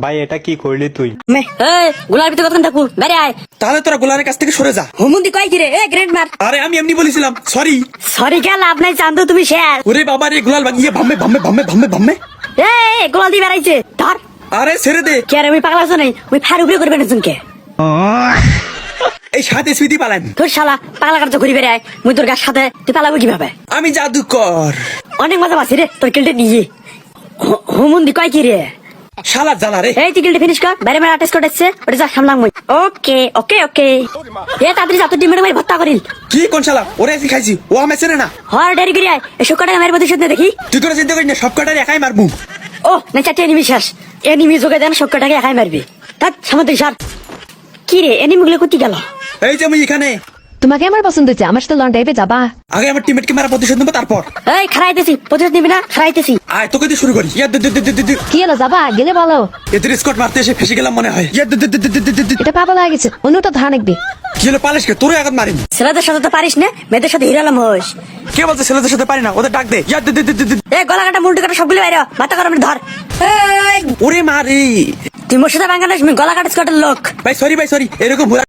ভাই এটা কি করলি তুই? গোলার ভিতরে কতক্ষণ থাকবো বেড়ে আয়। তাহলে তোরা গোলারের কাছ থেকে সরে যা। হুমুন্দি কয় কি রে? গ্রেড মার। আরে আমি এমনি বলেছিলাম, সরি। সরি কে লাভ নাই, চান্দু তুমি শেয়ার। ওরে বাবা রে, গোলাল ভাঙিয়ে ভাম্মে ভাম্মে ভাম্মে ভাম্মে ভাম্মে। গোলাল দিয়ে বেড়াইছে ধর। আরে ছেড়ে দে। কে রে, আমি পাগলা আছো নাই? ওই ফার উপরে করবে না জনকে। এই সাথে স্মৃতি পালান। তোর শালা পাগলা কাজ ঘুরি বেড়ায়, মুই তোর গাছ সাথে তুই পালাবো কিভাবে? আমি জাদুকর। অনেক মজা পাচ্ছি রে তোর কিলটে নিয়ে। হুমুন্দি কয় কি রে? শালার জ্বালা রে। এই তুই কিলটে ফিনিশ কর, বাইরে মেরা টেস্ট করতেছে, ওটা যা সামলাম মুই। ওকে ওকে ওকে। তাড়াতাড়ি যা, তোর টিমের মারি ভর্তা করিল। কি কোন শালা? ওরে এসে খাইছি, ও আমি চেনে না। হর ডেরি করি আয়, এই সব কটা মেয়ের প্রতিশোধ নে দেখি। তুই করে চিন্তা করিস না, সব কটার একাই মারবো। ও না, চারটে এনিমি শেষ। এনিমি যোগে দেন, সব কটাকে একাই মারবি। তার সামনে সার। কি রে, এনিমি গুলো কোথায় গেল? এই যে আমি এখানে। তোমাকে আমার পছন্দ হচ্ছে, আমার সাথে লং ড্রাইভে যাবা? আগে আমার টিমমেটকে মারা প্রতিশোধ নেবো, তারপর এই খারাইতেছি, প্রতিশোধ নিবি না? খারাইতেছি। আয় তোকে দিয়ে শুরু করি। কি হলো, যাবা? গেলে বলো। এদের স্কট মারতে এসে ফেসে গেলাম মনে হয়। এটা পাবা লাগেছে, অন্যটা ধান একবে। কি হলো, পালিশকে তোর এখন মারিনি। ছেলেদের সাথে তো পারিস না, মেয়েদের সাথে হিরালাম হোস। কে বলছে ছেলেদের সাথে পারি না? ওদের ডাক দে। গলা কাটা মুন্ডু কাটা সবগুলো বাইরে মাথা গরম ধর। ওরে মারি। তুই মোর সাথে বাঙ্গানিস, গলা কাটা স্কটের লোক। ভাই সরি, ভাই সরি, এরকম